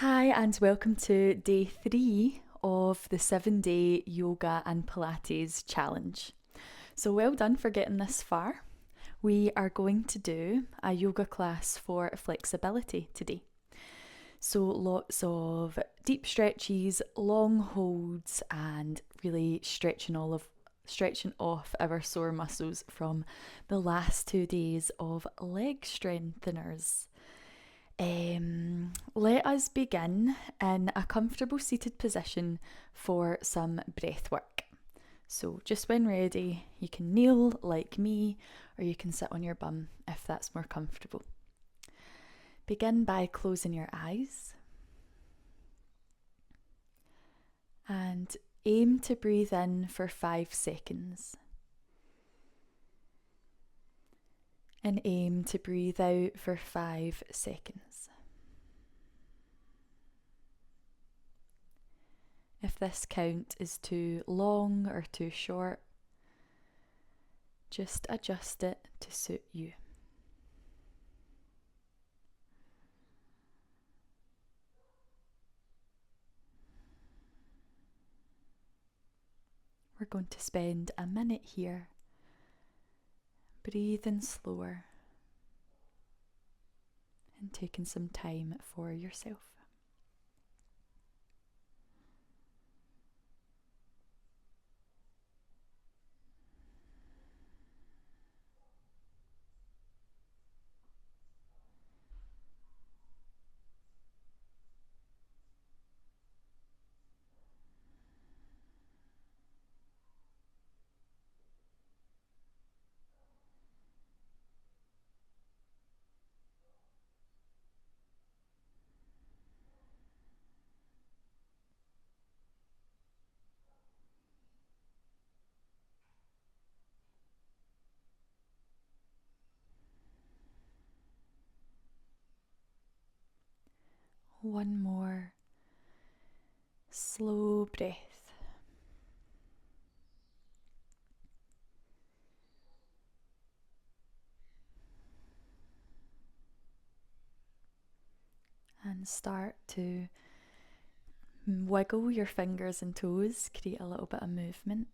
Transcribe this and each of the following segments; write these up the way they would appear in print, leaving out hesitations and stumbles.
Hi, and welcome to day 3 of the 7-day yoga and Pilates challenge. So, well done for getting this far. We are going to do a yoga class for flexibility today. So, lots of deep stretches, long holds, and really stretching off our sore muscles from the last 2 days of leg strengtheners. Let us begin in a comfortable seated position for some breath work. So, just when ready, you can kneel like me, or you can sit on your bum if that's more comfortable. Begin by closing your eyes and aim to breathe in for 5 seconds. And aim to breathe out for 5 seconds. If this count is too long or too short, just adjust it to suit you. We're going to spend a minute here, breathing slower and taking some time for yourself. One more slow breath. And start to wiggle your fingers and toes, create a little bit of movement.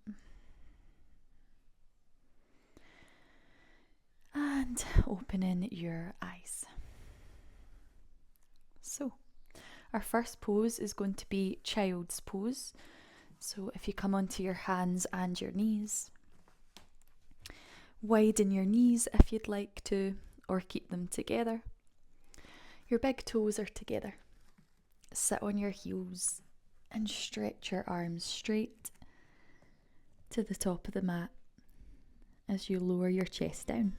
And opening your eyes. So, our first pose is going to be child's pose. So if you come onto your hands and your knees, widen your knees if you'd like to, or keep them together. Your big toes are together. Sit on your heels and stretch your arms straight to the top of the mat as you lower your chest down.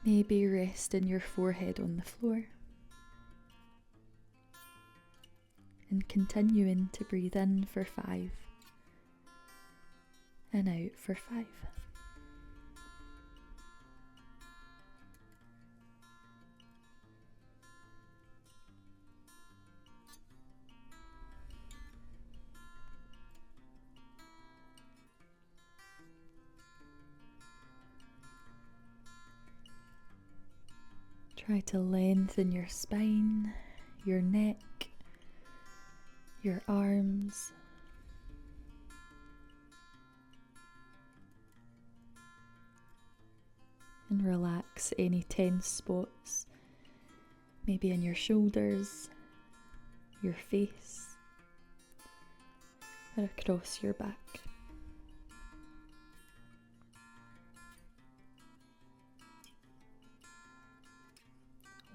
Maybe resting your forehead on the floor. And continuing to breathe in for 5 and out for 5. Try to lengthen your spine, your neck, your arms. And relax any tense spots, maybe in your shoulders, your face, or across your back.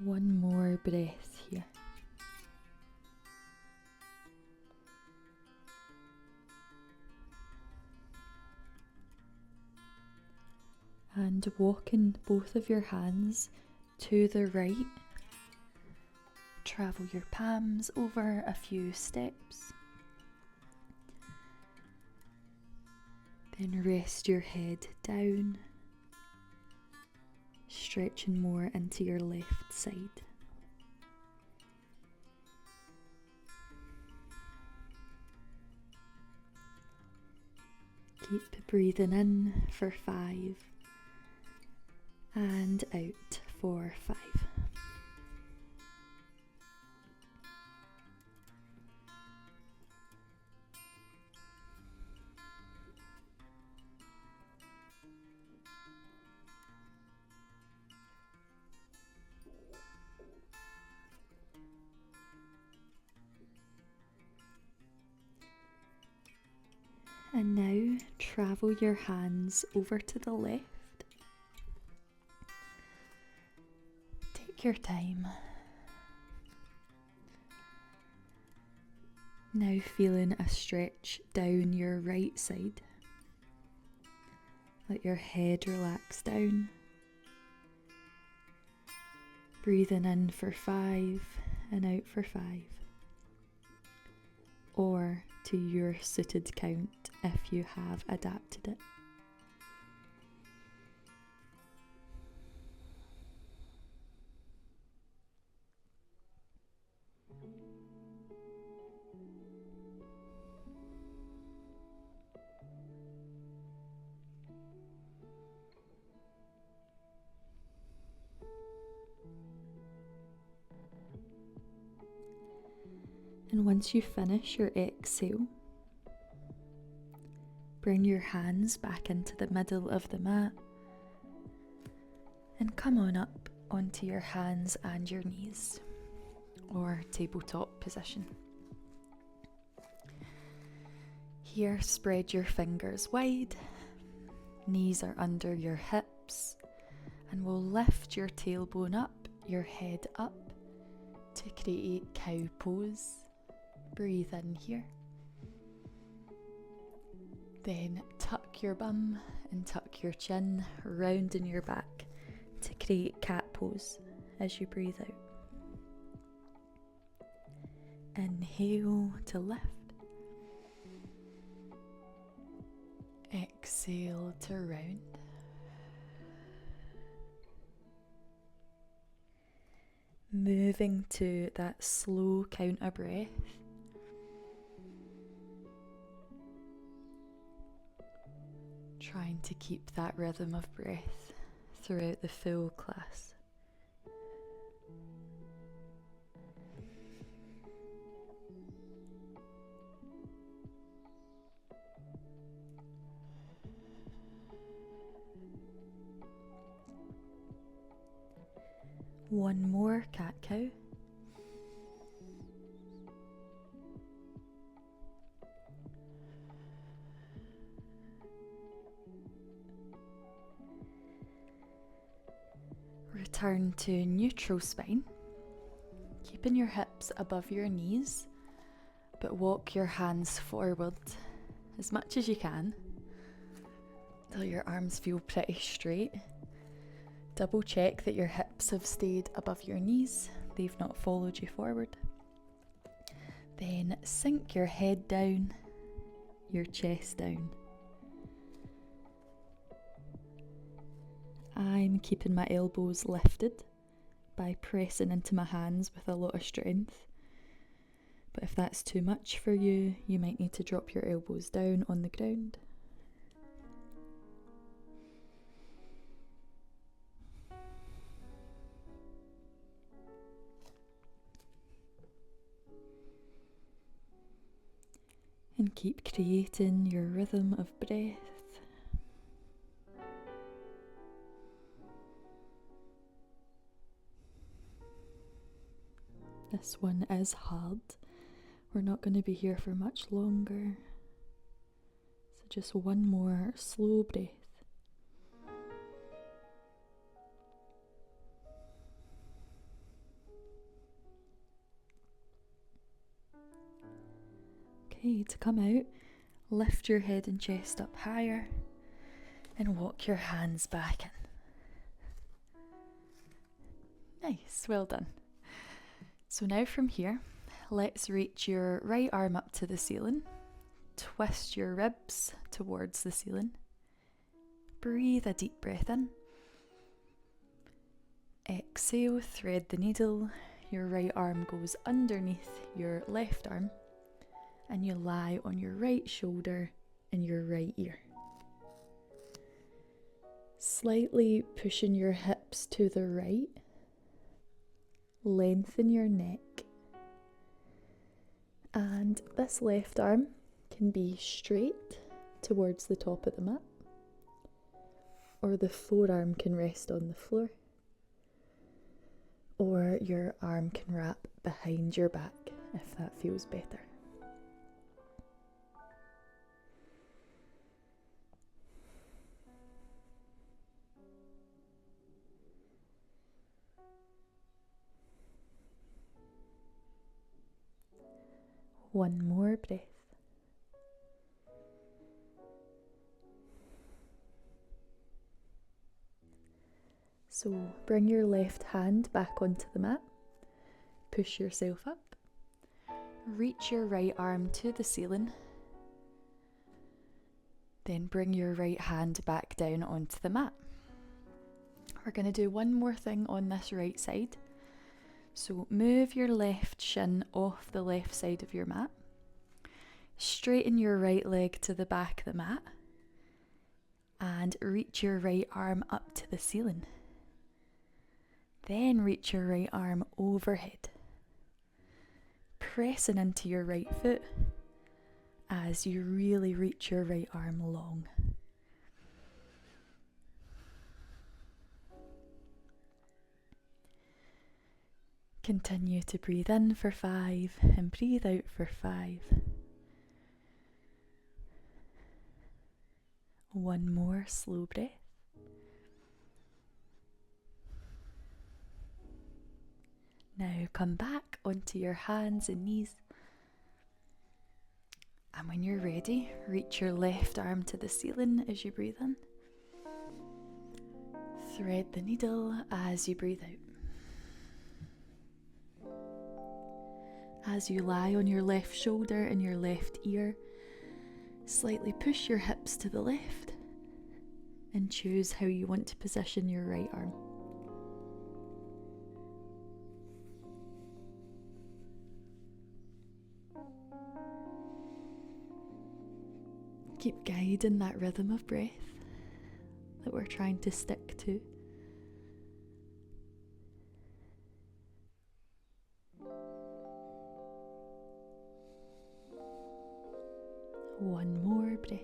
One more breath here. And walking both of your hands to the right. Travel your palms over a few steps. Then rest your head down, stretching more into your left side. Keep breathing in for 5 and out for 5. And now travel your hands over to the left. Take your time. Now feeling a stretch down your right side. Let your head relax down. Breathing in for 5 and out for 5. Or to your suited count if you have adapted it. And once you finish your exhale, bring your hands back into the middle of the mat and come on up onto your hands and your knees, or tabletop position. Here, spread your fingers wide, knees are under your hips, and we'll lift your tailbone up, your head up to create cow pose. Breathe in here. Then tuck your bum and tuck your chin, rounding your back to create cat pose as you breathe out. Inhale to lift. Exhale to round. Moving to that slow counter breath. Trying to keep that rhythm of breath throughout the full class. One more cat-cow. Return to neutral spine, keeping your hips above your knees, but walk your hands forward as much as you can till your arms feel pretty straight. Double check that your hips have stayed above your knees, they've not followed you forward. Then sink your head down, your chest down. I'm keeping my elbows lifted by pressing into my hands with a lot of strength. But if that's too much for you, you might need to drop your elbows down on the ground. And keep creating your rhythm of breath. This one is hard. We're not going to be here for much longer. So just one more slow breath. Okay, to come out, lift your head and chest up higher and walk your hands back in. Nice, well done. So now from here, let's reach your right arm up to the ceiling, twist your ribs towards the ceiling, breathe a deep breath in, exhale, thread the needle, your right arm goes underneath your left arm, and you lie on your right shoulder and your right ear. Slightly pushing your hips to the right, lengthen your neck, and this left arm can be straight towards the top of the mat, or the forearm can rest on the floor, or your arm can wrap behind your back if that feels better. One more breath. So bring your left hand back onto the mat. Push yourself up. Reach your right arm to the ceiling. Then bring your right hand back down onto the mat. We're going to do one more thing on this right side. So move your left shin off the left side of your mat. Straighten your right leg to the back of the mat. And reach your right arm up to the ceiling. Then reach your right arm overhead. Pressing into your right foot as you really reach your right arm long. Continue to breathe in for 5 and breathe out for 5. One more slow breath. Now come back onto your hands and knees. And when you're ready, reach your left arm to the ceiling as you breathe in. Thread the needle as you breathe out. As you lie on your left shoulder and your left ear, slightly push your hips to the left and choose how you want to position your right arm. Keep guiding that rhythm of breath that we're trying to stick to. One more breath.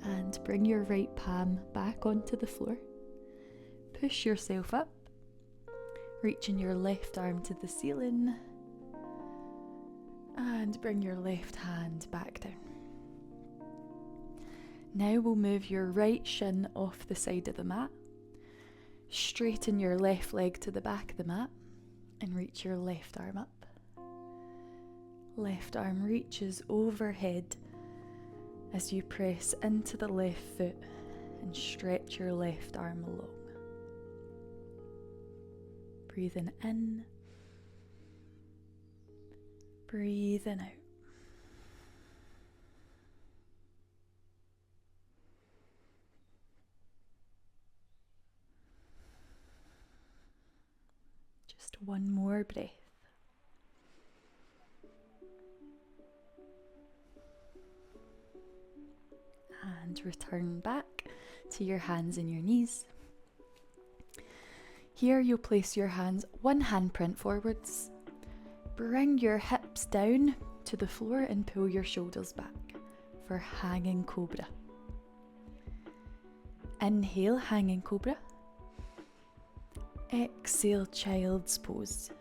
And bring your right palm back onto the floor. Push yourself up, reaching your left arm to the ceiling, and bring your left hand back down. Now we'll move your right shin off the side of the mat. Straighten your left leg to the back of the mat and reach your left arm up. Left arm reaches overhead as you press into the left foot and stretch your left arm along. Breathing in, breathing out. Just one more breath. And return back to your hands and your knees. Here you'll place your hands one handprint forwards. Bring your hips down to the floor and pull your shoulders back for hanging cobra. Inhale, hanging cobra. Exhale, child's pose.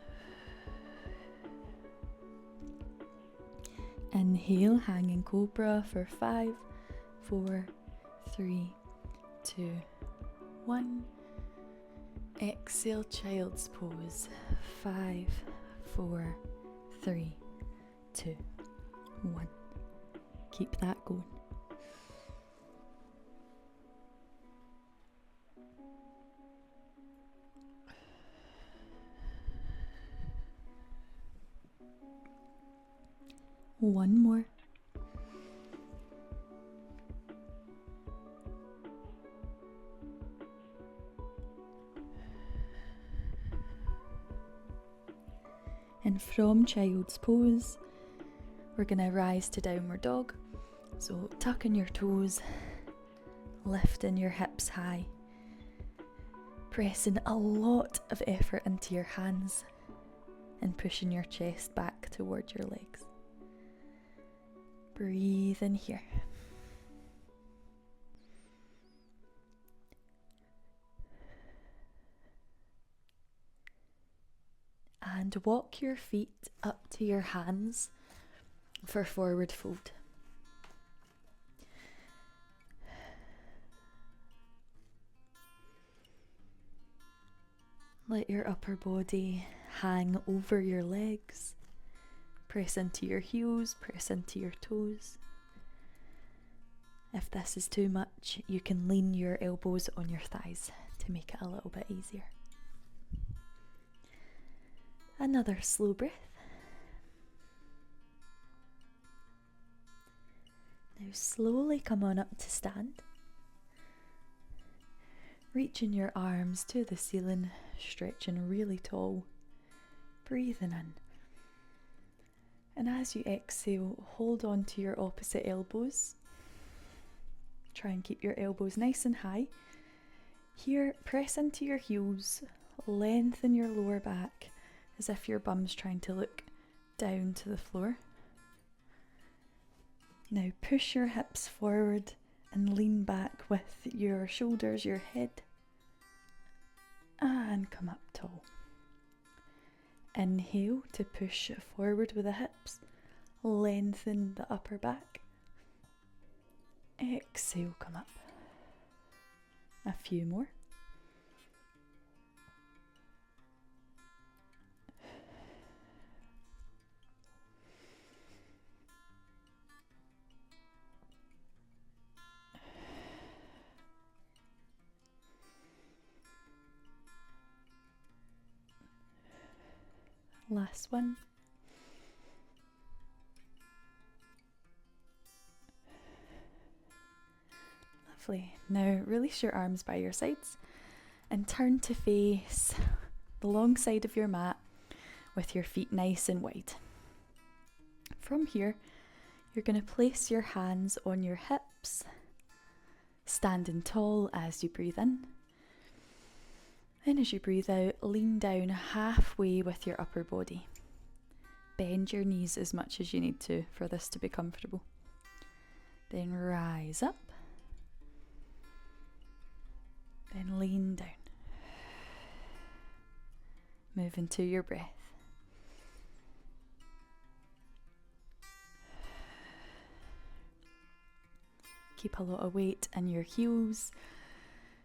Inhale, hanging cobra for 5, 4, 3, 2, 1. Exhale, child's pose. 5, 4, 3, 2, 1. Keep that going. One more. And from child's pose, we're going to rise to downward dog. So tucking your toes, lifting your hips high, pressing a lot of effort into your hands and pushing your chest back towards your legs. Breathe in here. And walk your feet up to your hands for forward fold. Let your upper body hang over your legs. Press into your heels, press into your toes. If this is too much, you can lean your elbows on your thighs to make it a little bit easier. Another slow breath. Now slowly come on up to stand. Reaching your arms to the ceiling, stretching really tall. Breathing in. And as you exhale, hold on to your opposite elbows. Try and keep your elbows nice and high. Here, press into your heels, lengthen your lower back as if your bum's trying to look down to the floor. Now push your hips forward and lean back with your shoulders, your head. And come up tall. Inhale to push forward with the hips. Lengthen the upper back. Exhale, come up. A few more. Last one. Lovely. Now release your arms by your sides and turn to face the long side of your mat with your feet nice and wide. From here, you're going to place your hands on your hips, standing tall as you breathe in. And as you breathe out, lean down halfway with your upper body. Bend your knees as much as you need to for this to be comfortable. Then rise up. Then lean down. Move into your breath. Keep a lot of weight in your heels.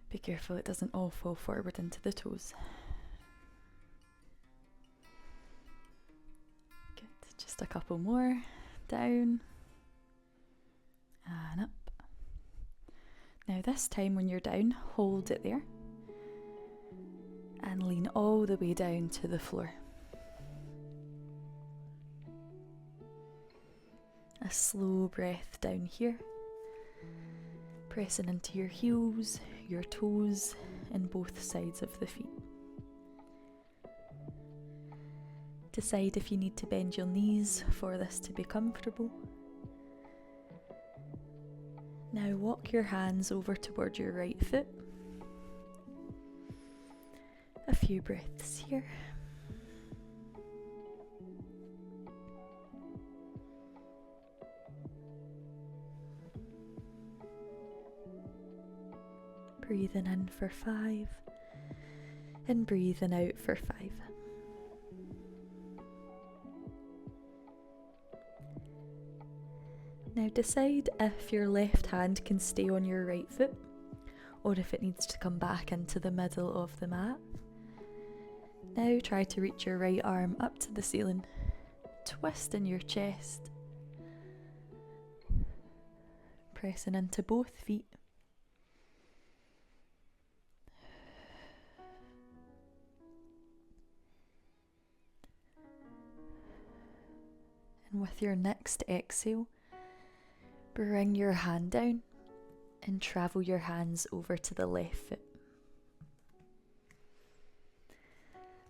Be careful it doesn't all fall forward into the toes. Good, just a couple more. Down and up. Now this time when you're down, hold it there and lean all the way down to the floor. A slow breath down here. Pressing into your heels, your toes, and both sides of the feet. Decide if you need to bend your knees for this to be comfortable. Now walk your hands over toward your right foot. A few breaths here. Breathing in for 5 and breathing out for 5. Now decide if your left hand can stay on your right foot or if it needs to come back into the middle of the mat. Now try to reach your right arm up to the ceiling, twisting your chest, pressing into both feet. And with your next exhale, bring your hand down and travel your hands over to the left foot.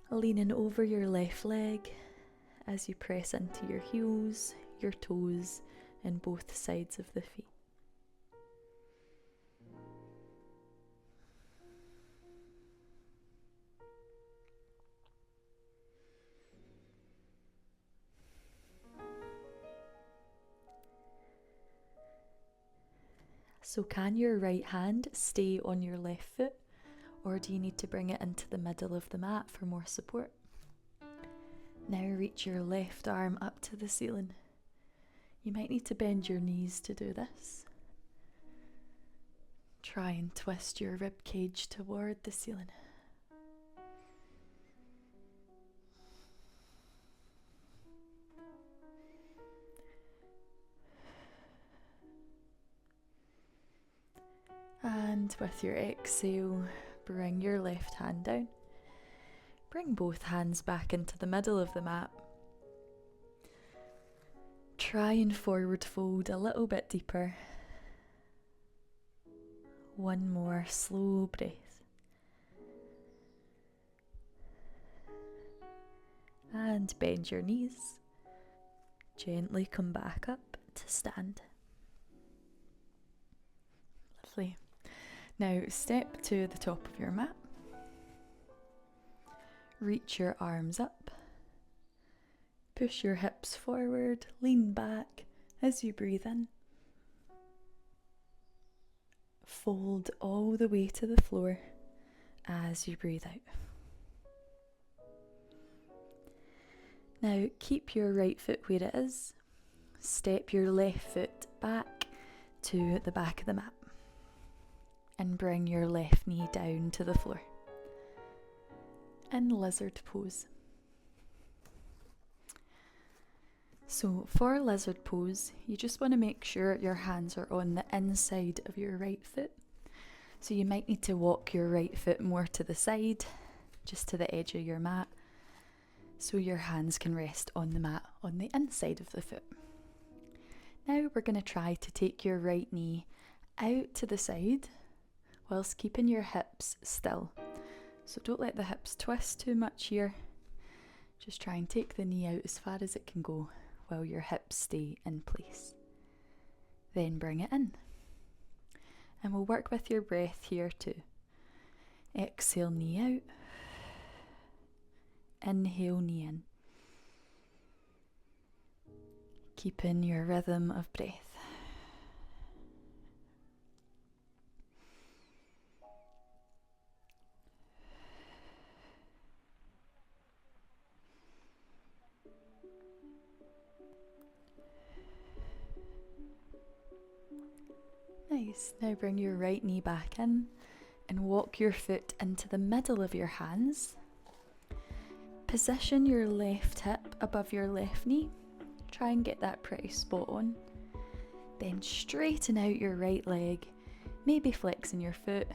Leaning over your left leg as you press into your heels, your toes, and both sides of the feet. So can your right hand stay on your left foot, or do you need to bring it into the middle of the mat for more support? Now reach your left arm up to the ceiling. You might need to bend your knees to do this. Try and twist your rib cage toward the ceiling. And with your exhale, bring your left hand down. Bring both hands back into the middle of the mat. Try and forward fold a little bit deeper. One more slow breath. And bend your knees. Gently come back up to stand. Lovely. Now step to the top of your mat. Reach your arms up. Push your hips forward, lean back as you breathe in. Fold all the way to the floor as you breathe out. Now keep your right foot where it is. Step your left foot back to the back of the mat. And bring your left knee down to the floor. In lizard pose. So for lizard pose, you just want to make sure your hands are on the inside of your right foot. So you might need to walk your right foot more to the side, just to the edge of your mat, so your hands can rest on the mat on the inside of the foot. Now we're going to try to take your right knee out to the side whilst keeping your hips still. So don't let the hips twist too much here. Just try and take the knee out as far as it can go while your hips stay in place. Then bring it in. And we'll work with your breath here too. Exhale, knee out. Inhale, knee in. Keeping your rhythm of breath. Nice. Now bring your right knee back in and walk your foot into the middle of your hands. Position your left hip above your left knee. Try and get that pretty spot on. Then straighten out your right leg, maybe flexing your foot.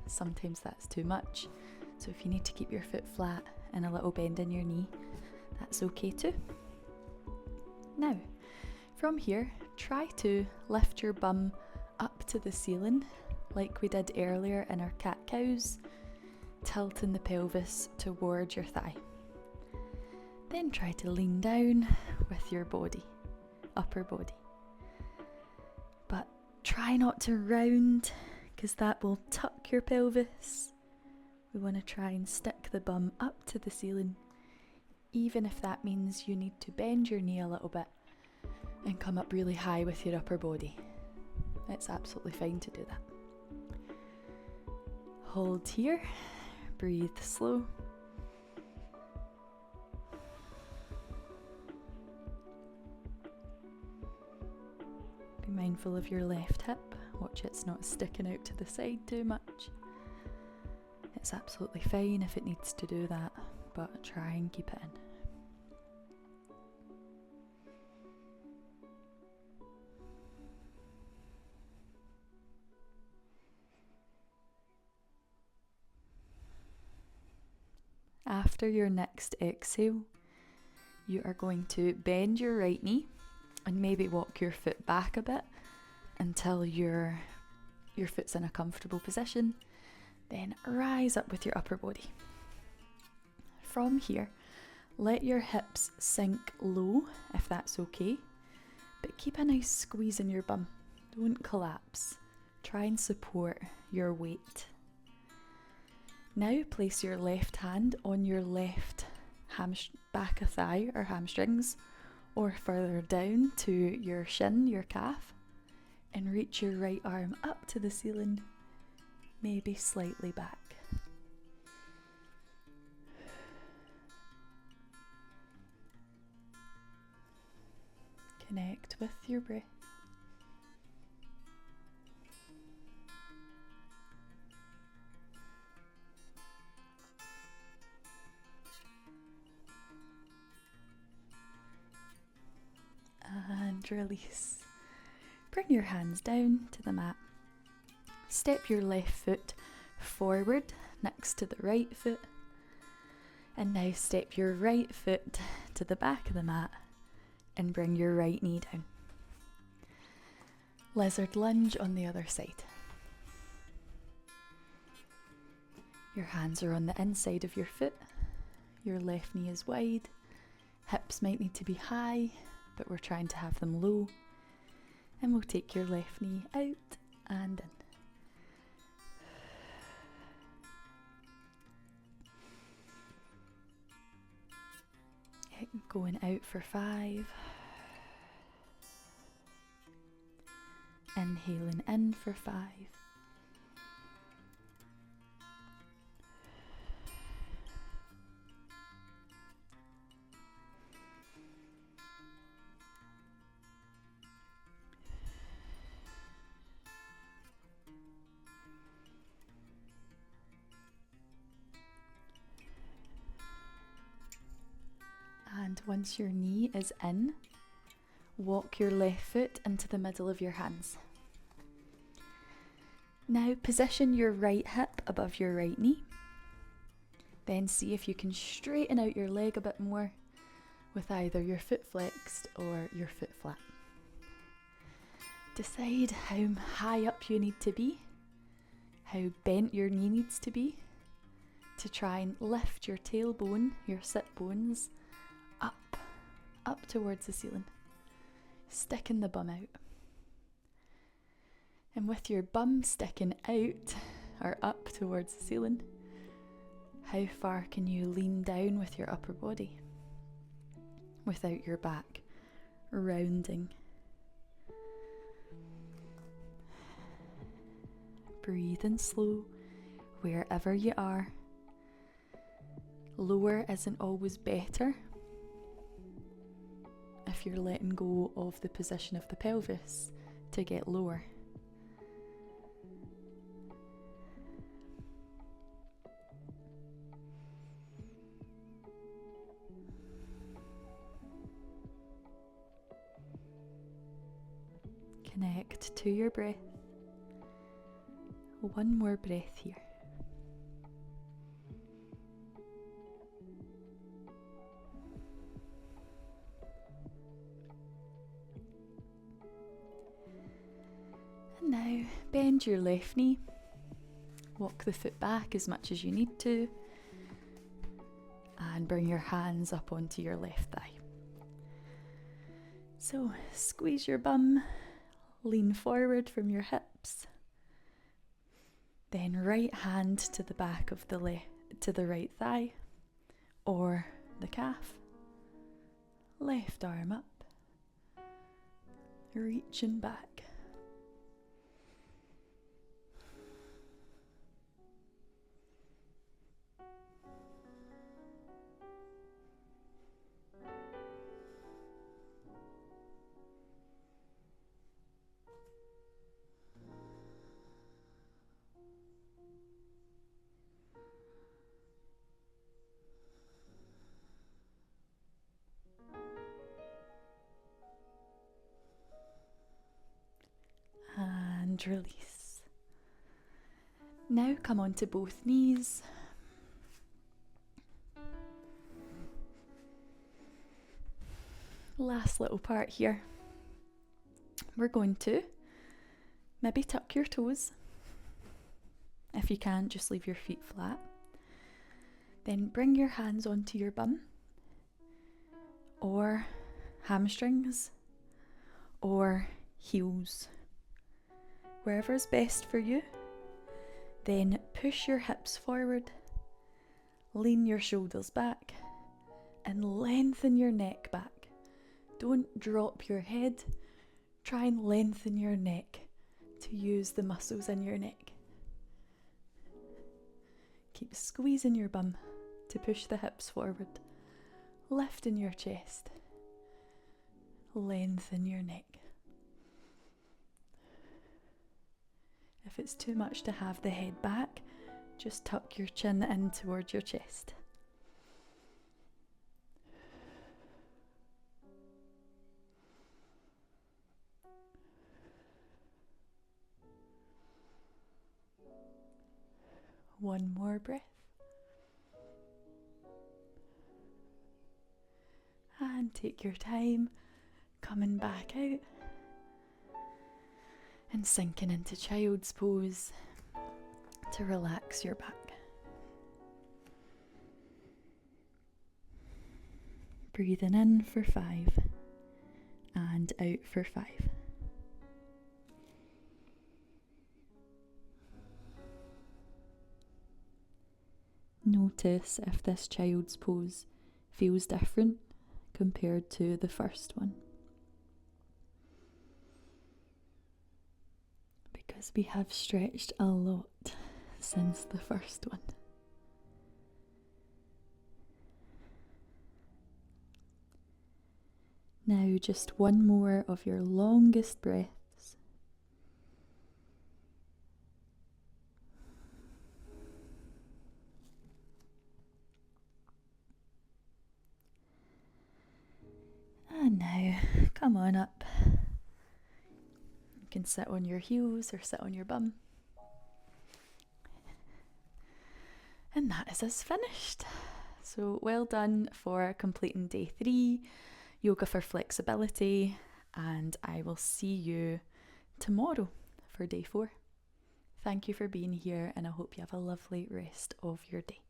Sometimes that's too much. So if you need to keep your foot flat and a little bend in your knee, that's okay too. Now, from here, try to lift your bum up to the ceiling like we did earlier in our cat-cows, tilting the pelvis toward your thigh. Then try to lean down with your body, upper body. But try not to round, because that will tuck your pelvis. We want to try and stick the bum up to the ceiling, even if that means you need to bend your knee a little bit and come up really high with your upper body. It's absolutely fine to do that. Hold here, breathe slow. Be mindful of your left hip. Watch it's not sticking out to the side too much. It's absolutely fine if it needs to do that, but try and keep it in. After your next exhale, you are going to bend your right knee and maybe walk your foot back a bit until your foot's in a comfortable position. Then rise up with your upper body. From here, let your hips sink low if that's okay, but keep a nice squeeze in your bum. Don't collapse. Try and support your weight. Now place your left hand on your left back of thigh or hamstrings, or further down to your shin, your calf, and reach your right arm up to the ceiling, maybe slightly back. Connect with your breath. And release. Bring your hands down to the mat. Step your left foot forward next to the right foot. And now step your right foot to the back of the mat and bring your right knee down. Lizard lunge on the other side. Your hands are on the inside of your foot. Your left knee is wide. Hips might need to be high, but we're trying to have them low. And we'll take your left knee out and in. Going out for 5. Inhaling in for 5. And once your knee is in, walk your left foot into the middle of your hands. Now position your right hip above your right knee. Then see if you can straighten out your leg a bit more with either your foot flexed or your foot flat. Decide how high up you need to be, how bent your knee needs to be to try and lift your tailbone, your sit bones, up towards the ceiling, sticking the bum out. And with your bum sticking out or up towards the ceiling, how far can you lean down with your upper body without your back rounding? Breathe in slow wherever you are. Lower isn't always better. If you're letting go of the position of the pelvis to get lower. Connect to your breath. One more breath here. And now bend your left knee. Walk the foot back as much as you need to. And bring your hands up onto your left thigh. So squeeze your bum. Lean forward from your hips. Then right hand to the back of the right thigh or the calf. Left arm up. Reaching back. And release. Now come onto both knees. Last little part here. We're going to maybe tuck your toes. If you can't, just leave your feet flat. Then bring your hands onto your bum or hamstrings or heels. Wherever's best for you. Then push your hips forward, lean your shoulders back, and lengthen your neck back. Don't drop your head. Try and lengthen your neck to use the muscles in your neck. Keep squeezing your bum to push the hips forward. Lifting your chest. Lengthen your neck. If it's too much to have the head back, just tuck your chin in towards your chest. One more breath. And take your time coming back out and sinking into child's pose to relax your back. Breathing in for 5 and out for 5. Notice if this child's pose feels different compared to the first one. Because we have stretched a lot since the first one. Now just one more of your longest breaths. And now, come on up. You can sit on your heels or sit on your bum. And that is us finished. So well done for completing day 3, yoga for flexibility, and I will see you tomorrow for day 4. Thank you for being here, and I hope you have a lovely rest of your day.